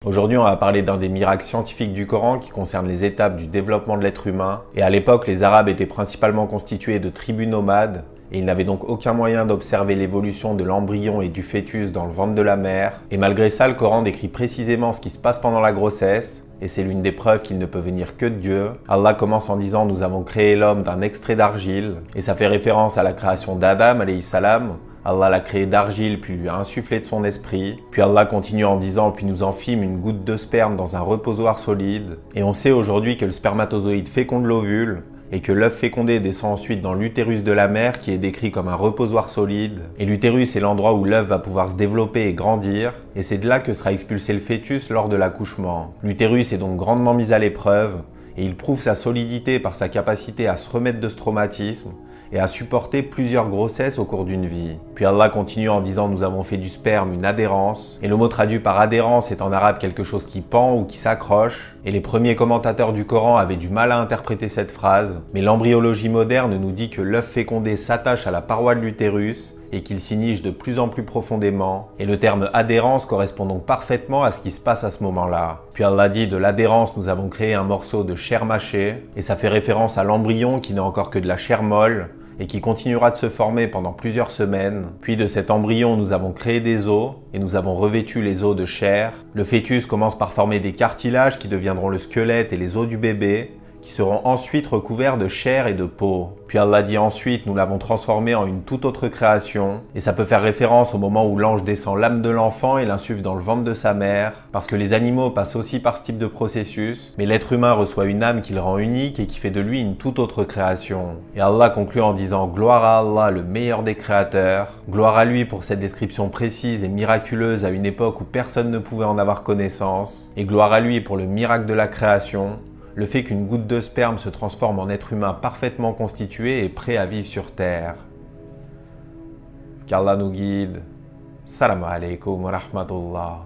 Aujourd'hui, on va parler d'un des miracles scientifiques du Coran qui concerne les étapes du développement de l'être humain. Et à l'époque, les Arabes étaient principalement constitués de tribus nomades et ils n'avaient donc aucun moyen d'observer l'évolution de l'embryon et du fœtus dans le ventre de la mère. Et malgré ça, le Coran décrit précisément ce qui se passe pendant la grossesse. Et c'est l'une des preuves qu'il ne peut venir que de Dieu. Allah commence en disant « Nous avons créé l'homme d'un extrait d'argile » et ça fait référence à la création d'Adam, alayhi salam. Allah l'a créé d'argile puis lui a insufflé de son esprit. Puis Allah continue en disant « Puis nous en fîmes une goutte de sperme dans un reposoir solide ». Et on sait aujourd'hui que le spermatozoïde féconde l'ovule et que l'œuf fécondé descend ensuite dans l'utérus de la mère qui est décrit comme un reposoir solide. Et l'utérus est l'endroit où l'œuf va pouvoir se développer et grandir. Et c'est de là que sera expulsé le fœtus lors de l'accouchement. L'utérus est donc grandement mis à l'épreuve et il prouve sa solidité par sa capacité à se remettre de ce traumatisme et à supporter plusieurs grossesses au cours d'une vie. Puis Allah continue en disant « Nous avons fait du sperme une adhérence ». Et le mot traduit par adhérence est en arabe quelque chose qui pend ou qui s'accroche. Et les premiers commentateurs du Coran avaient du mal à interpréter cette phrase. Mais l'embryologie moderne nous dit que l'œuf fécondé s'attache à la paroi de l'utérus et qu'il s'y niche de plus en plus profondément. Et le terme adhérence correspond donc parfaitement à ce qui se passe à ce moment-là. Puis Allah dit « De l'adhérence, nous avons créé un morceau de chair mâchée » et ça fait référence à l'embryon qui n'est encore que de la chair molle et qui continuera de se former pendant plusieurs semaines. Puis de cet embryon, nous avons créé des os et nous avons revêtu les os de chair. Le fœtus commence par former des cartilages qui deviendront le squelette et les os du bébé, qui seront ensuite recouverts de chair et de peau. Puis Allah dit ensuite, nous l'avons transformé en une toute autre création. Et ça peut faire référence au moment où l'ange descend l'âme de l'enfant et l'insuffle dans le ventre de sa mère. Parce que les animaux passent aussi par ce type de processus. Mais l'être humain reçoit une âme qui le rend unique et qui fait de lui une toute autre création. Et Allah conclut en disant, gloire à Allah, le meilleur des créateurs. Gloire à lui pour cette description précise et miraculeuse à une époque où personne ne pouvait en avoir connaissance. Et gloire à lui pour le miracle de la création. Le fait qu'une goutte de sperme se transforme en être humain parfaitement constitué et prêt à vivre sur terre. Qu'Allah nous guide. Salam alaikum wa rahmatullah.